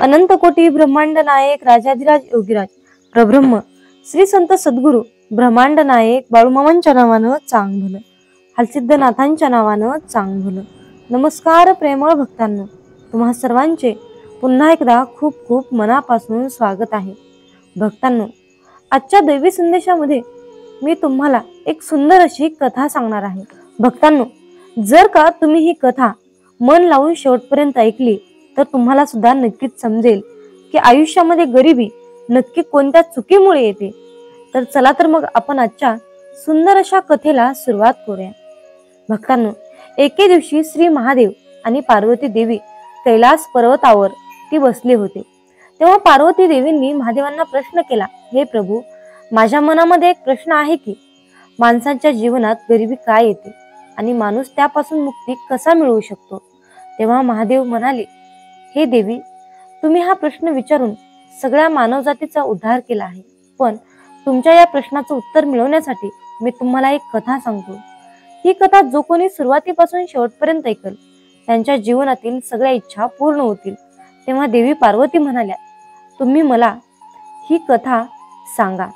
अनंत कोटी ब्रह्मांड नायक राजाधिराज योगीराज प्रब्रह्म श्री संत सद्गुरु ब्रह्मांड नायक बाळूमामांच्या नावानं चांग भलं, हलसिद्धनाथांच्या नावानं चांग भलं. नमस्कार प्रेमळ भक्तांनो, तुम्हा सर्वांचे पुन्हा एकदा खूप खूप मनापासून स्वागत आहे. भक्तांनो, आजच्या दैवी संदेशामध्ये मी तुम्हाला एक सुंदर अशी कथा सांगणार आहे. भक्तांनो, जर का तुम्ही ही कथा मन लावून शेवटपर्यंत ऐकली तर तुम्हाला सुद्धा नक्कीच समजेल की आयुष्यामध्ये गरिबी नक्की कोणत्या चुकीमुळे येते. तर चला तर मग आपण आजच्या सुंदर अशा कथेला सुरुवात करूया. भक्तांनो, एके दिवशी श्री महादेव आणि पार्वती देवी कैलास पर्वतावर ती बसले होते. तेव्हा पार्वती देवींनी महादेवांना प्रश्न केला, हे प्रभू, माझ्या मनामध्ये एक प्रश्न आहे की माणसांच्या जीवनात गरिबी काय येते आणि माणूस त्यापासून मुक्ती कसा मिळवू शकतो. तेव्हा महादेव म्हणाले, हे देवी, तुम्ही हा प्रश्न विचारून सगळ्या मानवजातीचा उद्धार केला आहे, पण तुमच्या या प्रश्नाचं उत्तर मिळवण्यासाठी मी तुम्हाला एक कथा सांगतो. ही कथा जो कोणी सुरुवातीपासून शेवटपर्यंत ऐकल त्यांच्या जीवनातील सगळ्या इच्छा पूर्ण होतील. तेव्हा देवी पार्वती म्हणाल्या, तुम्ही मला ही कथा सांगा.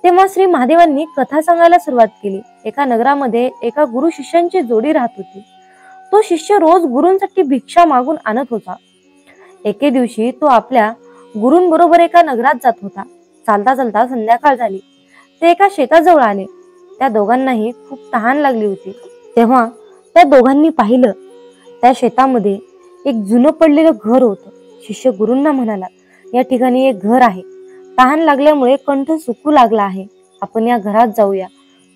तेव्हा श्री महादेवांनी कथा सांगायला सुरुवात केली. एका नगरामध्ये एका गुरु शिष्यांची जोडी राहत होती. तो शिष्य रोज गुरूंसाठी भिक्षा मागून आणत होता. एके दिवशी तो आपल्या गुरूंबरोबर एका नगरात जात होता. चालता चालता संध्याकाळ झाली. ते एका शेताजवळ आले. त्या दोघांनाही खूप तहान लागली होती. तेव्हा त्या दोघांनी पाहिलं, त्या शेतामध्ये एक जुनं पडलेलं घर होतं. शिष्य गुरूंना म्हणाला, या ठिकाणी एक घर आहे. तहान लागल्यामुळे कंठ सुकू लागला आहे. आपण या घरात जाऊया,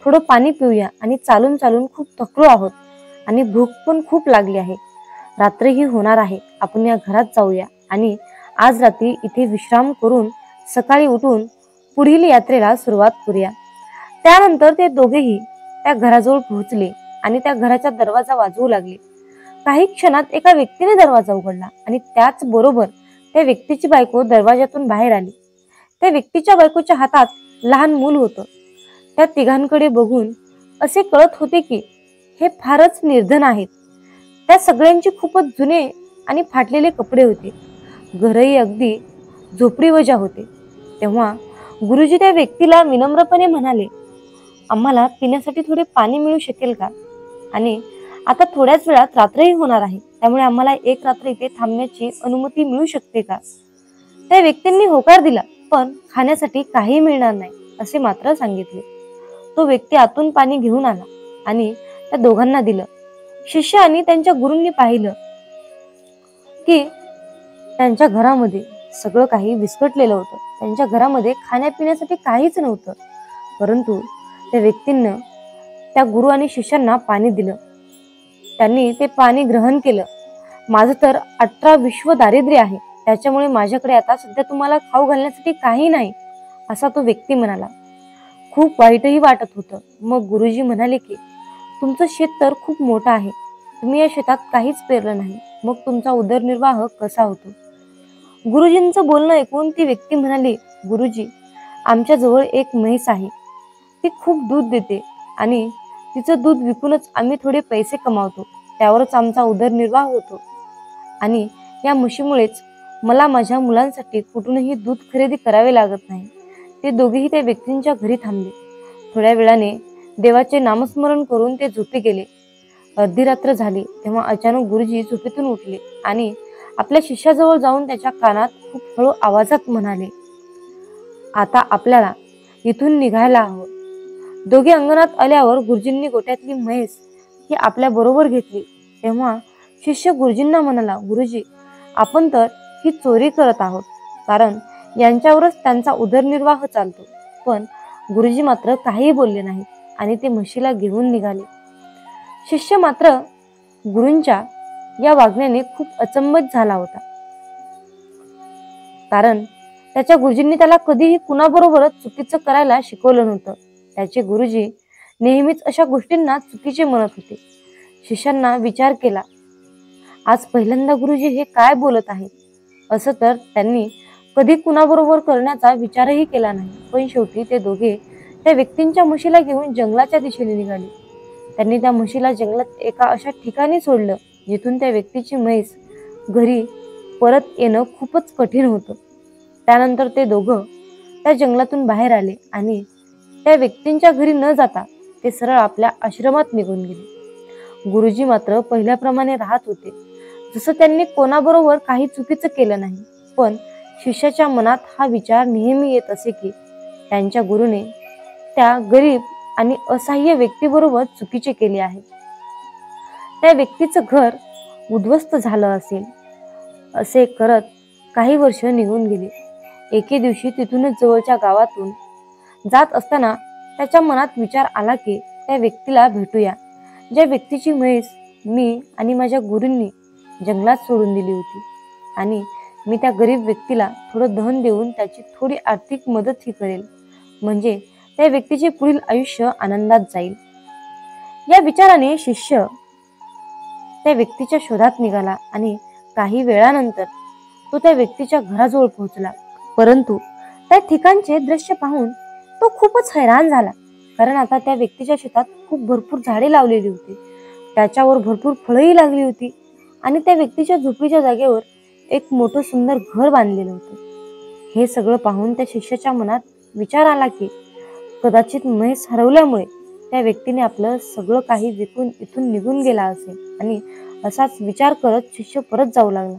थोडं पाणी पिऊया आणि चालून चालून खूप थकलो आहोत आणि भूक पण खूप लागली आहे. रात्रीही होणार आहे. आपण या घरात जाऊया आणि आज रात्री इथे विश्राम करून सकाळी उठून पुढील यात्रेला सुरुवात करूया. त्यानंतर ते दोघेही त्या घराजवळ पोहोचले आणि त्या घराचा दरवाजा वाजवू लागले. काही क्षणात एका व्यक्तीने दरवाजा उघडला आणि त्याच बरोबर त्या व्यक्तीची बायको दरवाजातून बाहेर आली. त्या व्यक्तीच्या बायकोच्या हातात लहान मूल होतं. त्या तिघांकडे बघून असे कळत होते की हे फारच निर्धन आहेत. त्या सगळ्यांची खूपच जुने आणि फाटलेले कपडे होते. घरही अगदी झोपडीवजा होते. तेव्हा गुरुजी त्या व्यक्तीला विनम्रपणे म्हणाले, आम्हाला पिण्यासाठी थोडे पाणी मिळू शकेल का? आणि आता थोड्याच वेळात रात्रही होणार आहे, त्यामुळे आम्हाला एक रात्र इथे थांबण्याची अनुमती मिळू शकते का? त्या व्यक्तींनी होकार दिला, पण खाण्यासाठी काही मिळणार नाही असे मात्र सांगितले. तो व्यक्ती आतून पाणी घेऊन आला आणि त्या दोघांना दिलं. शिष्य आणि त्यांच्या गुरूंनी पाहिलं की त्यांच्या घरामध्ये सगळं काही विस्कटलेलं होतं. त्यांच्या घरामध्ये खाण्यापिण्यासाठी काहीच नव्हतं. परंतु त्या व्यक्तीनं त्या गुरु आणि शिष्यांना पाणी दिलं. त्यांनी ते पाणी ग्रहण केलं. माझं तर 18 विश्व दारिद्र्य आहे, त्याच्यामुळे माझ्याकडे आता सध्या तुम्हाला खाऊ घालण्यासाठी काही नाही, असा तो व्यक्ती म्हणाला. खूप वाईटही वाटत होतं. मग गुरुजी म्हणाले की तुमचं शेत तर खूप मोठं आहे, तुम्ही या शेतात काहीच पेरलं नाही, मग तुमचा उदरनिर्वाह कसा होतो? गुरुजींचं बोलणं ऐकून ती व्यक्ती म्हणाली, गुरुजी, आमच्याजवळ एक म्हैस आहे. ती खूप दूध देते आणि तिचं दूध विकूनच आम्ही थोडे पैसे कमावतो. त्यावरच आमचा उदरनिर्वाह होतो आणि या म्हशीमुळेच मला माझ्या मुलांसाठी कुठूनही दूध खरेदी करावे लागत नाही. ते दोघेही त्या व्यक्तींच्या घरी थांबले. थोड्या वेळाने देवाचे नामस्मरण करून ते झोपी गेले. अर्धी रात्र झाली. तेव्हा अचानक गुरुजी झोपेतून उठले आणि आपल्या शिष्याजवळ जाऊन त्याच्या कानात खूप हळू आवाजात म्हणाले, आता आपल्याला इथून निघायला हवं. दोघे अंगणात आल्यावर गुरुजींनी गोट्यातली म्हैस ही आपल्या बरोबर घेतली. तेव्हा शिष्य गुरुजींना म्हणाला, गुरुजी, आपण तर ही चोरी करत आहोत, कारण यांच्यावरच त्यांचा उदरनिर्वाह चालतो. पण गुरुजी मात्र काही बोलले नाहीत आणि ते म्हशीला घेऊन निघाले. शिष्य मात्र गुरूंच्या या वागण्याने खूप अचंबित झाला होता, कारण त्याच्या गुरुजींनी त्याला कधीही कुणाबरोबरच चुकीचं करायला शिकवलं नव्हतं. त्याचे गुरुजी नेहमीच अशा गोष्टींना चुकीचे म्हणत होते. शिष्यांना विचार केला, आज पहिल्यांदा गुरुजी हे काय बोलत आहेत. असं तर त्यांनी कधी कुणाबरोबर करण्याचा विचारही केला नाही. पण शेवटी ते दोघे त्या व्यक्तींच्या म्हशीला घेऊन जंगलाच्या दिशेने निघाले. त्यांनी त्या म्हशीला जंगलात एका अशा ठिकाणी सोडलं जिथून त्या व्यक्तीची म्हैस घरी परत येणं खूपच कठीण होतं. त्यानंतर ते दोघं त्या जंगलातून बाहेर आले आणि त्या व्यक्तींच्या घरी न जाता ते सरळ आपल्या आश्रमात निघून गेले. गुरुजी मात्र पहिल्याप्रमाणे राहत होते, जसं त्यांनी कोणाबरोबर काही चुकीचं केलं नाही. पण शिष्याच्या मनात हा विचार नेहमी येत असे की त्यांच्या गुरुने त्या गरीब आणि असहाय्य व्यक्तीबरोबर चुकीचे केले आहे. त्या व्यक्तीचं घर उद्ध्वस्त झालं असेल. असे करत काही वर्ष निघून गेली. एके दिवशी तिथूनच जवळच्या गावातून जात असताना त्याच्या मनात विचार आला की त्या व्यक्तीला भेटूया, ज्या व्यक्तीची म्हैस मी आणि माझ्या गुरूंनी जंगलात सोडून दिली होती. आणि मी त्या गरीब व्यक्तीला थोडं धन देऊन त्याची थोडी आर्थिक मदतही करेल, म्हणजे त्या व्यक्तीचे पुढील आयुष्य आनंदात जाईल. या विचाराने शिष्य त्या व्यक्तीच्या शोधात निघाला आणि काही वेळानंतर तो त्या व्यक्तीच्या घराजवळ पोहोचला. परंतु त्या ठिकाणचे दृश्य पाहून तो खूपच हैराण झाला, कारण आता त्या व्यक्तीच्या शेतात खूप भरपूर झाडे लावलेली होती, त्याच्यावर भरपूर फळंही लागली होती आणि त्या व्यक्तीच्या झोपडीच्या जागेवर एक मोठं सुंदर घर बांधलेलं होतं. हे सगळं पाहून त्या शिष्याच्या मनात विचार आला की कदाचित म्हैस हरवल्यामुळे त्या व्यक्तीने आपलं सगळं काही विकून इथून निघून गेला असेल. आणि असाच विचार करत शिष्य परत जाऊ लागला.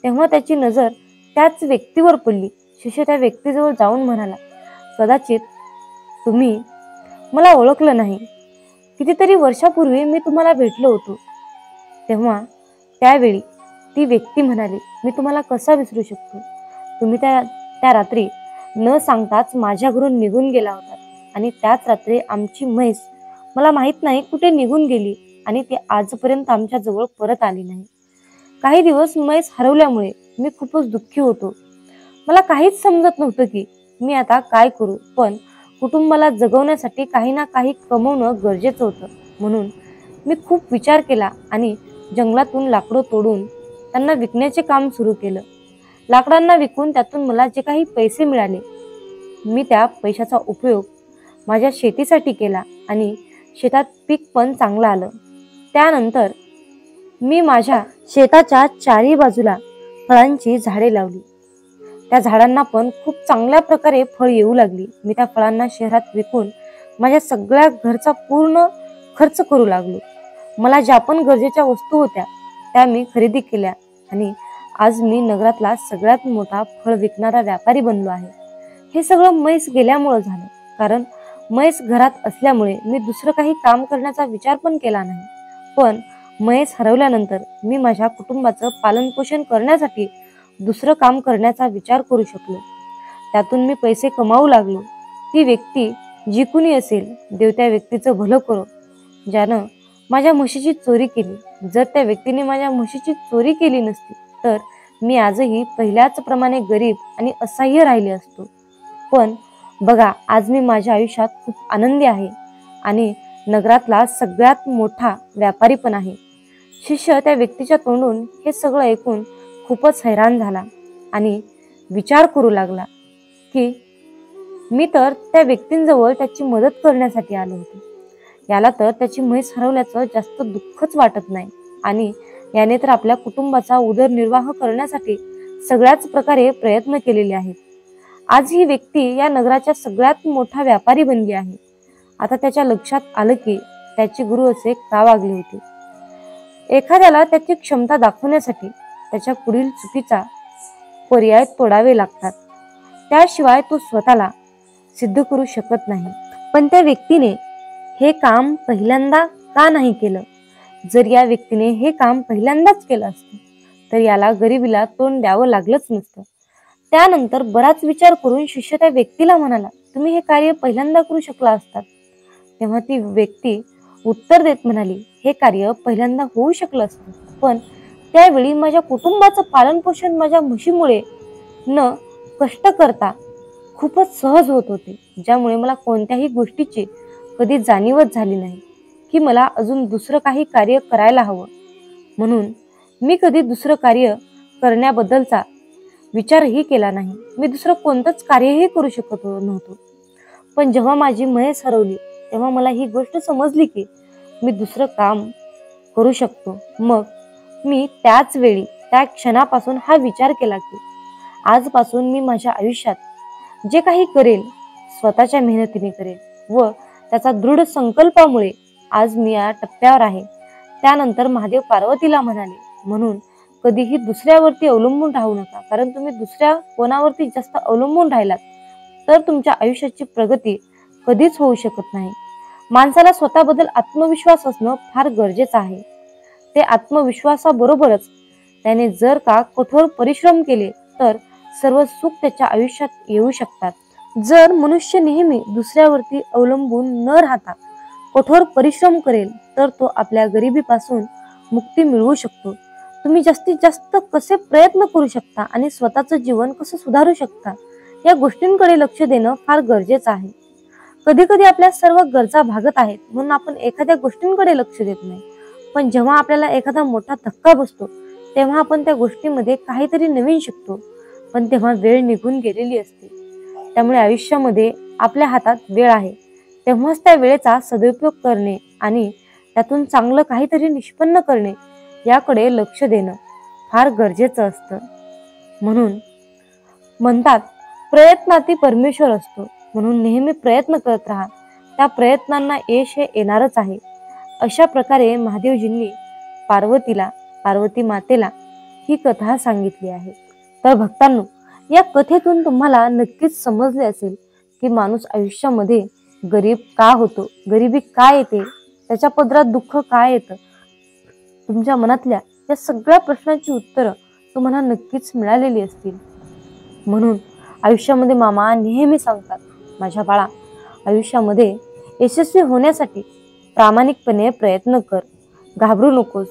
तेव्हा त्याची नजर त्याच व्यक्तीवर पडली. शिष्य त्या व्यक्तीजवळ जाऊन म्हणाला, कदाचित तुम्ही मला ओळखलं नाही. कितीतरी वर्षापूर्वी मी तुम्हाला भेटलो होतो. तेव्हा त्यावेळी ती व्यक्ती म्हणाली, मी तुम्हाला कसा विसरू शकतो. तुम्ही त्या रात्री न सांगताच माझ्या घरून निघून गेला होता आणि त्याच रात्री आमची म्हैस मला माहित नाही कुठे निघून गेली आणि ती आजपर्यंत आमच्या जवळ परत आली नाही. काही दिवस म्हैस हरवल्यामुळे मी खूपच दुःखी होतो. मला काहीच समजत नव्हतं की मी आता काय करू. पण कुटुंबाला जगवण्यासाठी काही ना काही कमवणं गरजेचं होतं. म्हणून मी खूप विचार केला आणि जंगलातून लाकडं तोडून त्यांना विकण्याचे काम सुरू केलं. लाकडांना विकून त्यातून मला जे काही पैसे मिळाले, मी त्या पैशाचा उपयोग माझ्या शेतीसाठी केला आणि शेतात पीक पण चांगलं आलं. त्यानंतर मी माझ्या शेताच्या चारी बाजूला फळांची झाडे लावली. त्या झाडांना पण खूप चांगल्या प्रकारे फळ येऊ लागली. मी त्या फळांना शहरात विकून माझ्या सगळ्या घरचा पूर्ण खर्च करू लागलो. मला ज्या पण गरजेच्या वस्तू होत्या त्या मी खरेदी केल्या आणि आज मी नगरातला सगळ्यात मोठा फळ विकणारा व्यापारी बनलो आहे. हे सगळं म्हैस गेल्यामुळं झालं, कारण म्हैस घरात असल्यामुळे मी दुसरं काही काम करण्याचा विचार पण केला नाही. पण म्हैस हरवल्यानंतर मी माझ्या कुटुंबाचं पालनपोषण करण्यासाठी दुसरं काम करण्याचा विचार करू शकलो. त्यातून मी पैसे कमावू लागलो. ती व्यक्ती जी कुणी असेल, देव त्या व्यक्तीचं भलं करो, ज्यानं माझ्या म्हशीची चोरी केली. जर त्या व्यक्तीने माझ्या म्हशीची चोरी केली नसती तर मी आजही पहिल्याच प्रमाणे गरीब आणि असहाय्य राहिले असतो. पण बघा, आज मी माझ्या आयुष्यात खूप आनंदी आहे आणि नगरातला सगळ्यात मोठा व्यापारी पण आहे. शिष्य त्या व्यक्तीच्या तोंडून हे सगळं ऐकून खूपच हैराण झाला आणि विचार करू लागला की मी तर त्या व्यक्तींजवळ त्याची मदत करण्यासाठी आलो होतो. याला तर त्याची म्हैस हरवल्याचं जास्त दुःखच वाटत नाही आणि याने तर आपल्या कुटुंबाचा उदरनिर्वाह करण्यासाठी सगळ्याच प्रकारे प्रयत्न केलेले आहेत. आज ही व्यक्ती या नगराच्या सगळ्यात मोठा व्यापारी बनली आहे. आता त्याच्या लक्षात आलं की त्याचे गुरु असे का वागले होते. एखाद्याला त्याची क्षमता दाखवण्यासाठी त्याच्या पुढील चुकीचा पर्याय तोडावे लागतात, त्याशिवाय तो स्वतःला सिद्ध करू शकत नाही. पण त्या व्यक्तीने हे काम पहिल्यांदा का नाही केलं. जर या व्यक्तीने हे काम पहिल्यांदाच केलं असतं तर याला गरिबीला तोंड द्यावं लागलंच नसतं. त्यानंतर बराच विचार करून शिष्य त्या व्यक्तीला म्हणाला, तुम्ही हे कार्य पहिल्यांदा करू शकला असतात. तेव्हा ती व्यक्ती उत्तर देत म्हणाली, हे कार्य पहिल्यांदा होऊ शकलं असतं, पण त्यावेळी माझ्या कुटुंबाचं पालनपोषण माझ्या म्हशीमुळे न कष्ट करता खूपच सहज होत होते, ज्यामुळे मला कोणत्याही गोष्टीची कधी जाणीवच झाली नाही की मला अजून दुसरं काही कार्य करायला हवं. म्हणून मी कधी दुसरं कार्य करण्याबद्दलचा विचारही केला नाही. मी दुसरं कोणतंच कार्यही करू शकत नव्हतो. पण जेव्हा माझी म्हैस हरवली तेव्हा मला ही गोष्ट समजली की मी दुसरं काम करू शकतो. मग मी त्याच वेळी त्या क्षणापासून हा विचार केला की आजपासून मी माझ्या आयुष्यात जे काही करेल स्वतःच्या मेहनतीने करेल व त्याचा दृढ संकल्पामुळे आज मी या टप्प्यावर आहे. त्यानंतर महादेव पार्वतीला म्हणाले, म्हणून कधीही दुसऱ्यावरती अवलंबून राहू नका, कारण तुम्ही दुसऱ्या कोणावरती जास्त अवलंबून राहिलात तर तुमच्या आयुष्याची प्रगती कधीच होऊ शकत नाही. माणसाला स्वतःबद्दल आत्मविश्वास असणं फार गरजेचं आहे. ते आत्मविश्वासाबरोबरच त्याने जर का कठोर परिश्रम केले तर सर्व सुख त्याच्या आयुष्यात येऊ शकतात. जर मनुष्य नेहमी दुसऱ्यावरती अवलंबून न राहता कठोर परिश्रम करेल तर तो आपल्या गरिबीपासून मुक्ती मिळवू शकतो. तुम्ही जास्तीत जास्त कसे प्रयत्न करू शकता आणि स्वतःचं जीवन कसं सुधारू शकता या गोष्टींकडे लक्ष देणं फार गरजेचं आहे. कधी कधी आपल्या सर्व गरजा भागत आहेत म्हणून आपण एखाद्या गोष्टींकडे लक्ष देत नाही, पण जेव्हा आपल्याला एखादा मोठा धक्का बसतो तेव्हा आपण त्या गोष्टीमध्ये काहीतरी नवीन शिकतो, पण तेव्हा वेळ निघून गेलेली असते. त्यामुळे आयुष्यामध्ये आपल्या हातात वेळ आहे तेव्हाच त्या वेळेचा सदुपयोग करणे आणि त्यातून चांगलं काहीतरी निष्पन्न करणे याकडे लक्ष देणं फार गरजेचं असतं. म्हणून म्हणतात प्रयत्नाती परमेश्वर असतो, म्हणून नेहमी प्रयत्न करत राहा, त्या प्रयत्नांना यश हे येणारच आहे. अशा प्रकारे महादेवजींनी पार्वती मातेला ही कथा सांगितली आहे. तर भक्तांनो, या कथेतून तुम्हाला नक्कीच समजले असेल की माणूस आयुष्यामध्ये गरीब का होतो, गरिबी का येते, त्याच्या पदरात दुःख का येतं. तुमच्या मनातल्या या सगळ्या प्रश्नांची उत्तरं तुम्हाला नक्कीच मिळालेली असतील. म्हणून आयुष्यामध्ये मामा नेहमी सांगतात, माझ्या बाळा, आयुष्यामध्ये यशस्वी होण्यासाठी प्रामाणिकपणे प्रयत्न कर, घाबरू नकोस.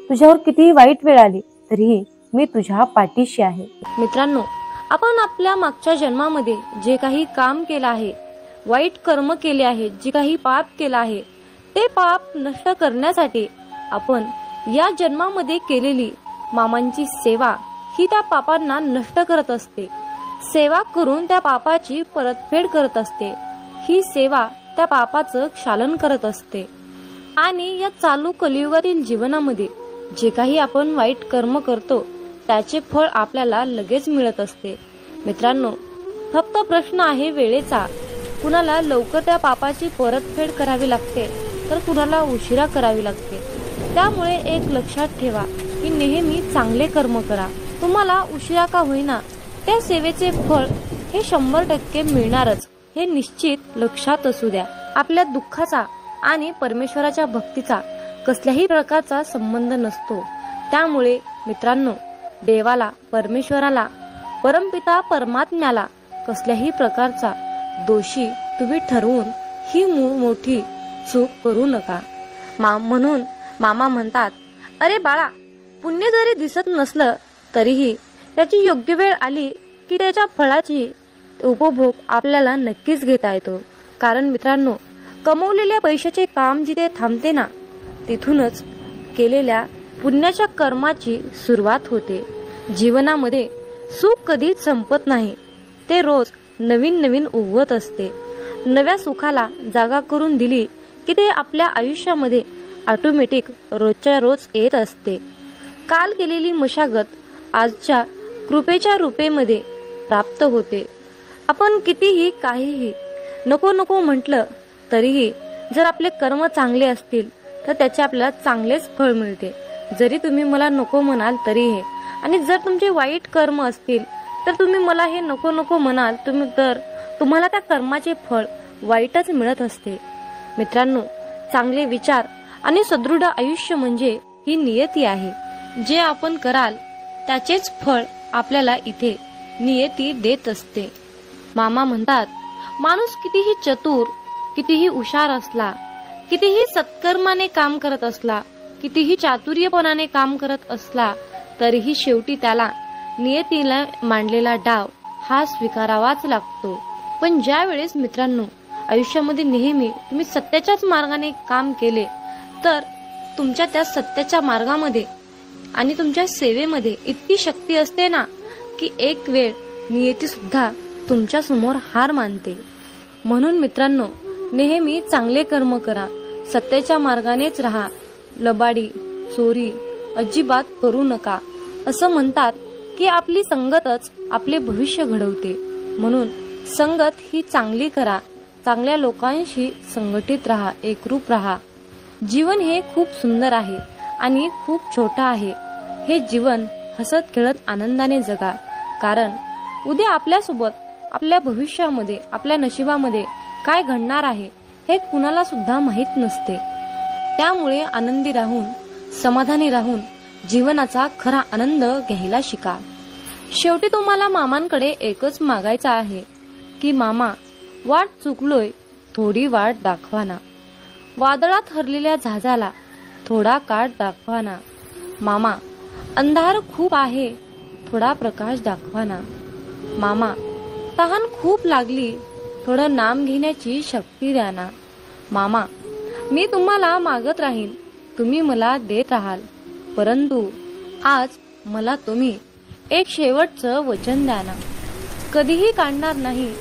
तुझ्यावर कितीही वाईट वेळ आली तरीही मी तुझ्या पाठीशी आहे. मित्रांनो, आपण आपल्या मागच्या जन्मामध्ये जे काही काम केलं आहे, वाईट कर्म केले आहेत, जे काही पाप केलं आहे, ते पाप नष्ट करण्यासाठी आपण या जन्मामध्ये केलेली मामांची सेवा ही त्या पापांना नष्ट करत असते. सेवा करून त्या पापाची परतफेड करत असते. ही सेवा त्या पापाचं क्षालन करत असते. आणि या चालू कलियुगातील जीवनामध्ये जे काही आपण वाईट कर्म करतो त्याचे फळ आपल्याला लगेच मिळत असते. मित्रांनो, फक्त प्रश्न आहे वेळेचा. कुणाला लवकर त्या पापाची परतफेड करावी लागते तर कुणाला उशिरा करावी लागते. त्यामुळे एक लक्षात ठेवा की नेहमी चांगले कर्म करा. तुम्हाला उशिरा का होईना त्या सेवेचे फळ हे 100% मिळणारच, हे निश्चित लक्षात असू द्या. आपल्या दुःखाचा आणि परमेश्वराच्या भक्तीचा कसल्याही प्रकारचा संबंध नसतो. त्यामुळे मित्रांनो, देवाला, परमेश्वराला, परमपिता परमात्म्याला कसल्याही प्रकारचा दोषी तुम्ही ठरवून ही मोठी चूक करू नका. म्हणून मामा म्हणतात, अरे बाळा, पुण्य जरी दिसत नसलं तरीही त्याची योग्य वेळ आली की त्याच्या फळाची उपभोग आपल्याला नक्कीच घेता येतो. कारण मित्रांनो, कमवलेल्या पैशाचे काम जिथे थांबते ना, तिथूनच केलेल्या पुण्याच्या कर्माची सुरुवात होते. जीवनामध्ये सुख कधीच संपत नाही, ते रोज नवीन नवीन उगवत असते. नव्या सुखाला जागा करून दिली की ते आपल्या आयुष्यामध्ये ऑटोमॅटिक रोजच्या रोज येत असते. काल केलेली मशागत आजच्या कृपेच्या रूपेमध्ये प्राप्त होते. आपण कितीही काहीही नको नको म्हटलं तरीही जर आपले कर्म चांगले असतील तर त्याचे आपल्याला चांगलेच फळ मिळते. जरी तुम्ही मला नको म्हणाल तरीही, आणि जर तुमचे वाईट कर्म असतील तर तुम्ही मला हे नको नको म्हणाल तर तुम्हाला त्या कर्माचे फळ वाईटच मिळत असते. मित्रांनो, चांगले विचार आणि सदृढ आयुष्य म्हणजे ही नियती आहे. जे आपण कराल त्याचेच फळ आपल्याला इथे नियती देत असते. मामा म्हणतात, माणूस कितीही चतुर, कितीही हुशार असला, कितीही सत्कर्माने काम करत असला, कितीही चातुर्यपणाने काम करत असला तरीही शेवटी त्याला नियतीला मांडलेला डाव हा स्वीकारावाच लागतो. पण ज्या वेळेस मित्रांनो आयुष्यामध्ये नेहमी तुम्ही सत्याच्याच मार्गाने काम केले तर तुमच्या त्या सत्याच्या मार्गामध्ये आणि तुमच्या सेवेमध्ये इतकी शक्ती असते ना की एक वेळ नियती सुद्धा तुमच्या समोर हार मानते. म्हणून मित्रांनो, नेहमी चांगले कर्म करा, सत्याच्या मार्गानेच राहा, लबाडी चोरी अजिबात करू नका. असं म्हणतात की आपली संगतच आपले भविष्य घडवते, म्हणून संगत ही चांगली करा, चांगल्या लोकांशी संघटित राहा, एकरूप राहा. जीवन हे खूप सुंदर आहे आणि खूप छोटं आहे. हे जीवन हसत खेळत आनंदाने जगा, कारण उद्या आपल्यासोबत, आपल्या भविष्यामध्ये, आपल्या नशिबामध्ये काय घडणार आहे हे कुणाला सुद्धा माहीत नसते. त्यामुळे आनंदी राहून, समाधानी राहून जीवनाचा खरा आनंद घ्यायला शिका. शेवटी तुम्हाला मामांकडे एकच मागायचं आहे की मामा, वाट चुकलोय, थोडी वाट दाखवा ना. वादळात हरलेल्या जहाजाला थोडा काठ दाखवा ना. मामा, अंधार खूप आहे, थोडा प्रकाश दाखवा ना. मामा, तहान खूप लागली, थोडं नाम घेण्याची शक्ती द्या ना. मामा, मी तुम्हाला मागत राहीन, तुम्ही मला देत राहाल, परंतु आज मला तुम्ही एक शेवटचं वचन द्या ना. कधीही काढणार नाही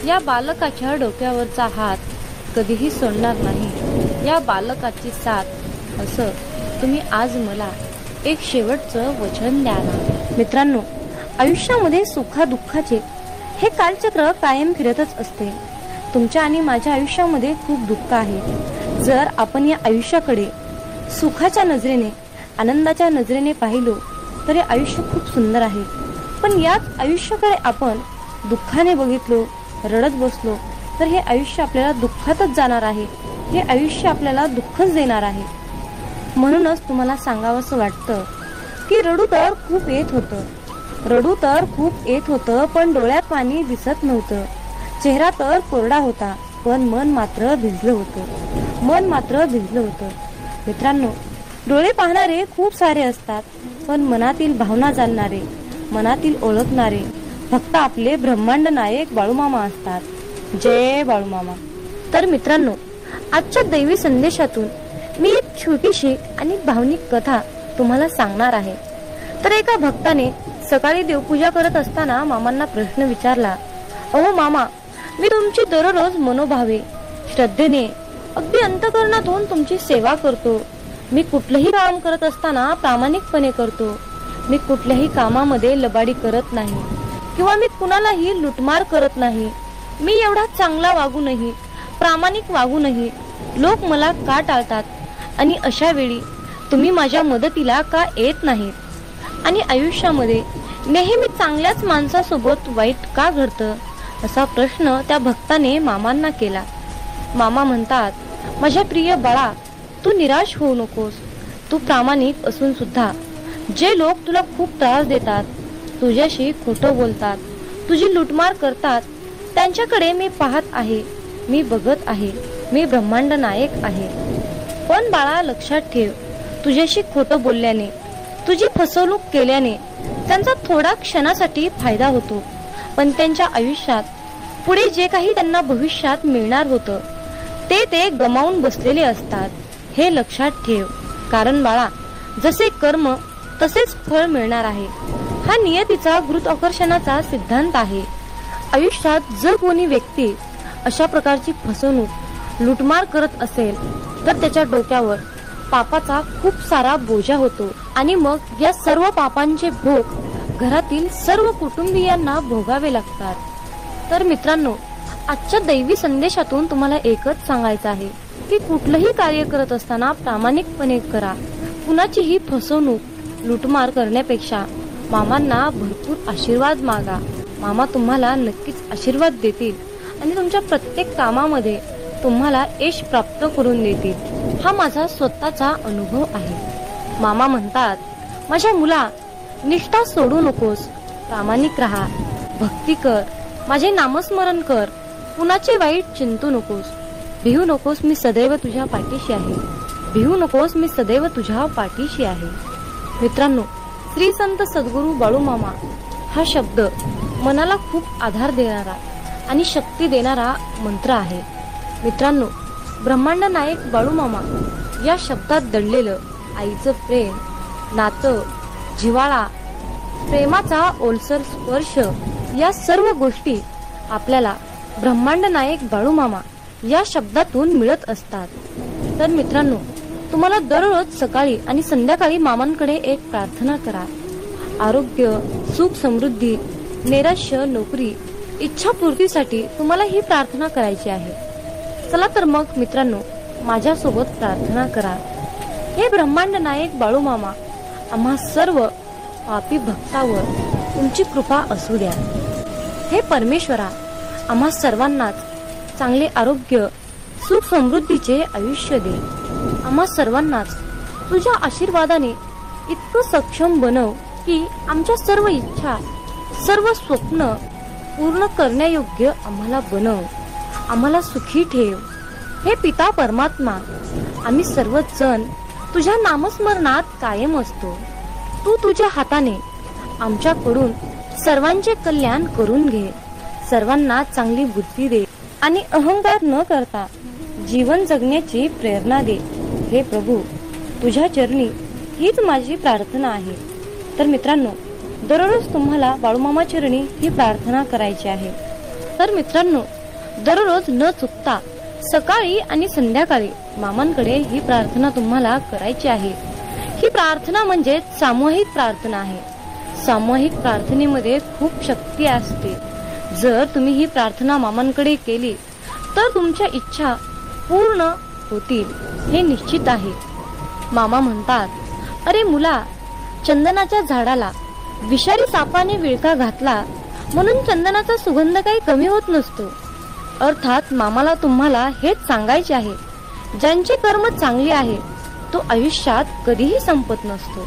या बालकाच्या डोक्यावरचा हात, कधीही सोडणार नाही या बालकाची साथ, असं तुम्ही आज मला एक शेवटचं वचन द्या ना. मित्रांनो, आयुष्यामध्ये सुखादुःखाचे हे कालचक्र कायम फिरतच असते. तुमच्या आणि माझ्या आयुष्यामध्ये खूप दुःख आहे. जर आपण या आयुष्याकडे सुखाच्या नजरेने, आनंदाच्या नजरेने पाहिलो तर हे आयुष्य खूप सुंदर आहे. पण याच आयुष्याकडे आपण दुःखाने बघितलो, रडत बसलो तर हे आयुष्य आपल्याला दुःखातच जाणार आहे. हे आयुष्य आपल्याला दुःखच देणार आहे. म्हणूनच तुम्हाला सांगावंसं वाटतं की रडू तर खूप येत होतं, रडू तर खूप येत होतं, पण डोळ्यात पाणी दिसत नव्हतं. चेहरा तर कोरडा होता, पण मन मात्र भिजलं होतं, मन मात्र भिजलं होतं. मित्रांनो, डोळे पाहणारे खूप सारे असतात, पण मनातील भावना जाणणारे, मनातील ओळखणारे फक्त आपले ब्रह्मांड नायक बाळूमामा असतात. जय बाळूमामा. तर मित्रांनो, आजच्या दैवी संदेशातून मी एक छोटीशी आणि भावनिक कथा तुम्हाला सांगणार आहे. तर एका भक्ताने सकाळी देवपूजा करत असताना मामांना प्रश्न विचारला, अहो मामा, मी तुमची दररोज मनोभावे, श्रद्धेने, अगदी अंतःकरणातून तुमची सेवा करतो. मी कुठलंही काम करत असताना प्रामाणिकपणे करतो. मी कुठल्याही कामामध्ये लबाडी करत नाही किंवा मी कुणालाही लुटमार करत नाही. मी एवढा चांगला वागूनही, प्रामाणिक वागूनही लोक मला का टाळतात आणि अशा वेळी तुम्ही माझ्या मदतीला का येत नाहीत? आणि आयुष्यामध्ये नेहमी चांगल्याच माणसासोबत वाईट का घडतं, असा प्रश्न त्या भक्ताने मामांना केला. मामा म्हणतात, माझ्या प्रिय बाळा, तू निराश होऊ नकोस. तू प्रामाणिक असून सुद्धा जे लोक तुला खूप त्रास देतात, तुझ्याशी खोटं बोलतात, तुझी लुटमार करतात, त्यांच्याकडे मी पाहत आहे, मी बघत आहे, मी ब्रह्मांड नायक आहे. पण बाळा, लक्षात ठेव, तुझ्याशी खोटं बोलल्याने, तुझी फसवणूक केल्याने त्यांचा थोडा क्षणासाठी फायदा होतो, पण त्यांच्या आयुष्यात पुढे जे काही त्यांना भविष्यात मिळणार होतं ते गमावून बसलेले असतात. हे लक्षात ठेव. कारण बाळा, जसे कर्म तसेच फळ मिळणार आहे. हा नियतीचा गुरुत्वाकर्षणाचा सिद्धांत आहे. आयुष्यात जर कोणी व्यक्ती अशा प्रकारची फसवणूक, लुटमार करत असेल तर त्याच्या डोक्यावर पापाचा खूप सारा बोजा होतो आणि मग या सर्व पापांचे भोग घरातील सर्व कुटुंबीयांना भोगावे लागतात. तर मित्रांनो, आजच्या दैवी संदेशातून तुम्हाला एकच सांगायचं आहे की कुठलंही कार्य करत असताना प्रामाणिकपणे करा. कुणाचीही फसवणूक, लुटमार करण्यापेक्षा मामांना भरपूर आशीर्वाद मागा. मामा तुम्हाला नक्कीच आशीर्वाद देतील आणि तुमच्या प्रत्येक कामामध्ये तुम्हाला यश प्राप्त करून देतील. हा माझा स्वतःचा अनुभव आहे. मामा म्हणतात, माझ्या मुला, निष्ठा सोडू नकोस, प्रामाणिक राहा, भक्ती कर, माझे नामस्मरण कर, कुणाचे वाईट चिंतू नकोस, भिवू नकोस, मी सदैव तुझ्या पाठीशी आहे, भिवू नकोस, मी सदैव तुझ्या पाठीशी आहे. मित्रांनो, श्री संत सद्गुरू बाळूमामा हा शब्द मनाला खूप आधार देणारा आणि शक्ती देणारा मंत्र आहे. मित्रांनो, ब्रह्मांड नायक बाळूमामा या शब्दात दडलेलं आईचं प्रेम, नातं, जिव्हाळा, प्रेमाचा ओलसर स्पर्श, या सर्व गोष्टी आपल्याला ब्रह्मांड नायक बाळूमामा या शब्दातून मिळत असतात. तर मित्रांनो, तुम्हाला दररोज सकाळी आणि संध्याकाळी मामांकडे एक प्रार्थना करा आरोग्य, सुख समृद्धी, नैराश्य, नोकरी, इच्छापूर्तीसाठी तुम्हाला ही प्रार्थना करायची आहे। चला तर मग मित्रांनो, माझ्यासोबत प्रार्थना करा। हे ब्रह्मांड नायक बाळूमामा, आम्हा सर्व पापी भक्तावर तुमची कृपा असू द्या। हे परमेश्वरा, आम्हा सर्वांनाच चांगले आरोग्य, सुख समृद्धीचे आयुष्य दे। आम्हा सर्वांनाच तुझ्या आशीर्वादाने इतकं सक्षम बनव की आमच्या सर्व इच्छा, सर्व स्वप्न पूर्ण करण्यायोग्य आम्हाला बनव। आम्हाला सुखी ठेव। हे पिता परमात्मा, आम्ही सर्वजण तुझ्या नामस्मरणात कायम असतो। तू तुझ्या हाताने आमच्याकडून सर्वांचे कल्याण करून घे। सर्वांना चांगली बुद्धी दे आणि अहंकार न करता जीवन जगण्याची प्रेरणा दे। हे प्रभू, तुझ्या चरणी हीच माझी प्रार्थना आहे। तर मित्रांनो, दररोज तुम्हाला बाळूमामा चरणी ही प्रार्थना करायची आहे। तर मित्रांनो, दररोज न चुकता सकाळी आणि संध्याकाळी मामांकडे ही प्रार्थना तुम्हाला करायची आहे। ही प्रार्थना म्हणजे सामूहिक प्रार्थना आहे। सामूहिक प्रार्थनेमध्ये खूप शक्ती असते। जर तुम्ही ही प्रार्थना मामांकडे केली तर तुमच्या इच्छा पूर्ण होतील हे निश्चित आहे। मामा म्हणतात, अरे मुला, चंदनाच्या झाडाला विषारी सापाने विळखा घातला म्हणून चंदनाचा सुगंध काही कमी होत नसतो। अर्थात मामाला तुम्हाला हेच सांगायचे आहे, ज्यांचे कर्म चांगले आहे तो आयुष्यात कधीही संपत नसतो।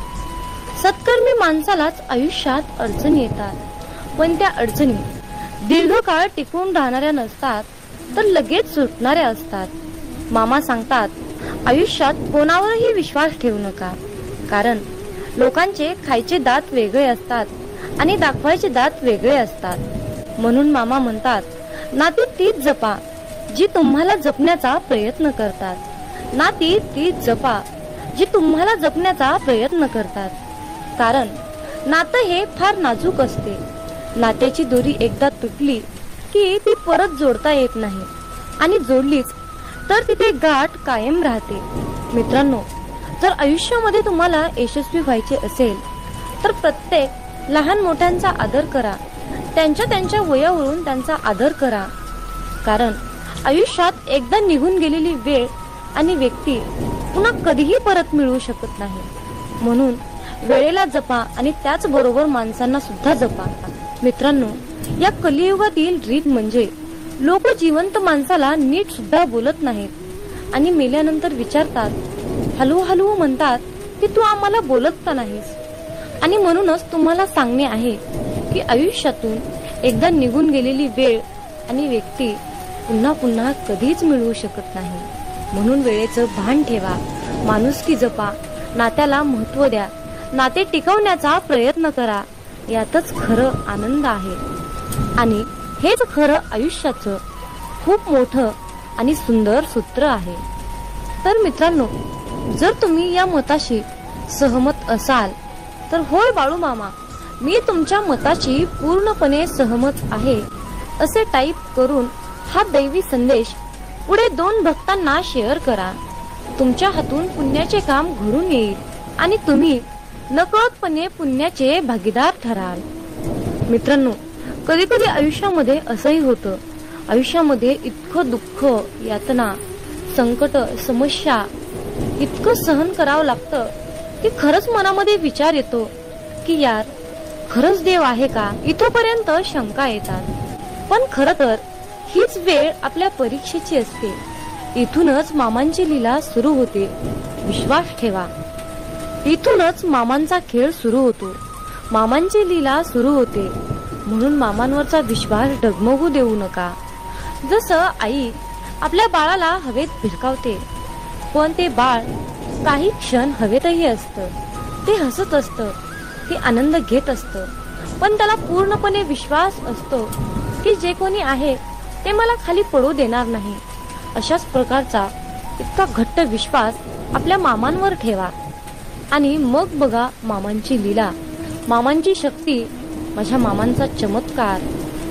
सत्कर्मी माणसालाच आयुष्यात अडचणी येतात, पण त्या अडचणी दीर्घकाळ टिकून राहणाऱ्या नसतात, तर लगेच सुटणाऱ्या असतात। मामा सांगतात, आयुष्यात कोणावरही विश्वास ठेवू नका, कारण लोकांचे खायचे दात वेगळे असतात आणि दाखवायचे दात वेगळे असतात। म्हणून मामा म्हणतात, नाती तीच जपा जी तुम्हाला जपण्याचा प्रयत्न करतात। नाती तीच जपा जी तुम्हाला जपण्याचा प्रयत्न करतात, कारण नातं हे फार नाजूक असते। नात्याची दोरी एकदा तुटली की ती परत जोडता येत नाही, आणि जोडलीच तर तिथे गाठ कायम राहते। मित्रांनो, जर आयुष्यामध्ये तुम्हाला यशस्वी व्हायचे असेल तर प्रत्येक लहान मोठ्यांचा आदर करा। त्यांच्या वयावरून त्यांचा आदर करा, कारण आयुष्यात एकदा निघून गेलेली वेळ आणि व्यक्ती पुन्हा कधीही परत मिळवू शकत नाही। म्हणून वेळेला जपा आणि त्याचबरोबर माणसांना सुद्धा जपा। मित्रांनो, या कलियुगातील रीत म्हणजे लोक जिवंत माणसाला नीट सुद्धा बोलत नाहीत आणि मेल्यानंतर विचारतात, हलू हलू म्हणतात की तू आम्हाला बोलत का नाहीस। आणि म्हणूनच तुम्हाला सांगणे आहे की आयुष्यातून एकदा निघून गेलेली वेळ आणि व्यक्ती पुन्हा पुन्हा कधीच मिळवू शकत नाही। म्हणून वेळेचं भान ठेवा, माणुसकी जपा, नात्याला महत्त्व द्या, नाते टिकवण्याचा प्रयत्न करा। यातच खरं आनंद आहे आणि हेच खरं आयुष्याचं खूप मोठं आणि सुंदर सूत्र आहे। तर मित्रांनो, जर तुम्ही या मताशी सहमत असाल तर होय बाळूमामा, मी तुमच्या मताशी पूर्णपणे सहमत आहे असे टाईप करून हा दैवी संदेश पुढे 2 भक्तांना शेअर करा। तुमच्या हातून पुण्याचे काम घडून येईल आणि तुम्ही नकळतपणे पुण्याचे भागीदार ठराल। मित्रांनो, कधी कधी आयुष्यामध्ये असंही होतं, आयुष्यामध्ये इतकं दुःख, यातना, संकट, समस्या इतकं सहन करावं लागतं की खरंच मनामध्ये विचार येतो की यार, खरंच देव आहे का, इथपर्यंत शंका येतात। पण खरं तर हीच वेळ आपल्या परीक्षेची असते। इथूनच मामांची लीला सुरू होते, विश्वास ठेवा। इथूनच मामांचा खेळ सुरू होतो, मामांची लीला सुरू होते। म्हणून मामांवरचा विश्वास डगमगू देऊ नका। जसं आई आपल्या बाळाला हवेत भिरकावते, पण ते बाळ काही क्षण हवेतही असतं, ते हसत असतं, ते आनंद घेत असतं, पण त्याला पूर्णपणे विश्वास असतो की जे कोणी आहे ते मला खाली पडू देणार नाही। अशाच प्रकारचा इतका घट्ट विश्वास आपल्या मामांवर ठेवा आणि मग बघा मामांची लीला, मामांची शक्ती, माझ्या मामांचा चमत्कार।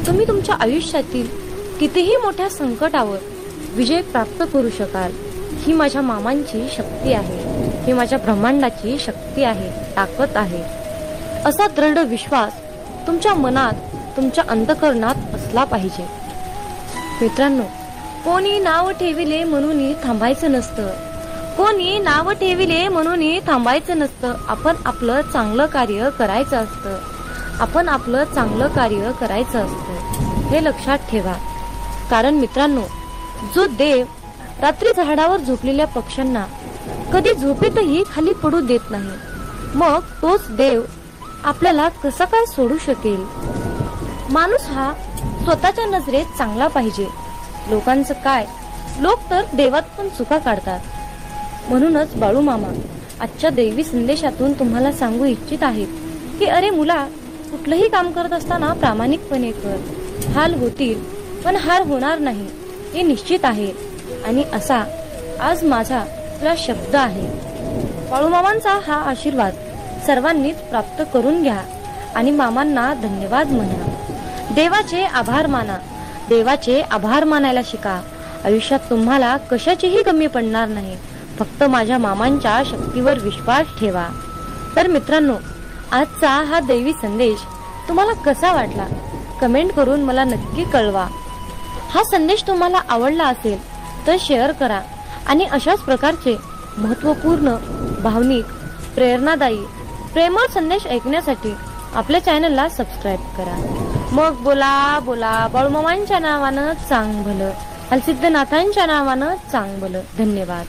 तुम्ही तुमच्या आयुष्यातील कितीही मोठ्या संकटावर विजय प्राप्त करू शकाल। ही माझ्या मामांची शक्ती आहे, ही माझ्या ब्रह्मांडाची शक्ती आहे, ताकद आहे। असा दृढ विश्वास तुमच्या मनात, तुमच्या अंतःकरणात असला पाहिजे. मित्रांनो, कोणी नाव ठेविले म्हणून थांबायचं नसतं. कोणी नाव ठेविले म्हणून थांबायचं नसतं. आपण आपलं चांगलं कार्य करायचं असतं. आपण आपलं चांगलं कार्य करायचं असतं, हे लक्षात ठेवा. कारण मित्रांनो, जो देव रात्री झाडावर झोपलेल्या पक्ष्यांना कधी झोपेतही खाली पडू देत नाही, मग तोच देव आपल्याला कसा काय सोडू शकेल? माणूस हा स्वतःच्या नजरेत चांगला पाहिजे. लोकांचं काय, लोक तर देवात पण चुका काढतात. म्हणूनच बाळू मामा आजच्या दैवी संदेशातून तुम्हाला सांगू इच्छित आहेत की अरे मुला, कुठलंही काम करत असताना प्रामाणिकपणे कर. हाल होतील पण हार होणार नाही हे निश्चित आहे. आणि असा आज माझा तुला शब्द आहे. बाळू मामांचा हा आशीर्वाद सर्वांनीच प्राप्त करून घ्या आणि मामांना धन्यवाद म्हणा. देवाचे आभार माना. देवाचे आभार मानायला शिका. आयुष्यात तुम्हाला कशाचीही कमी पडणार नाही. फक्त माझ्या मामांच्या शक्तीवर विश्वास ठेवा. तर मित्रांनो, आजचा हा दैवी संदेश तुम्हाला कसा वाटला कमेंट करून मला नक्की कळवा. हा संदेश तुम्हाला आवडला असेल तर शेअर करा आणि अशाच प्रकारचे महत्त्वपूर्ण, भावनिक, प्रेरणादायी, प्रेमळ संदेश ऐकण्यासाठी आपल्या चॅनलला सबस्क्राईब करा. मग बोला बोला बाळूमामांच्या नावानं चांग भलं, हलसिद्धनाथांच्या नावानं चांग भलं. धन्यवाद.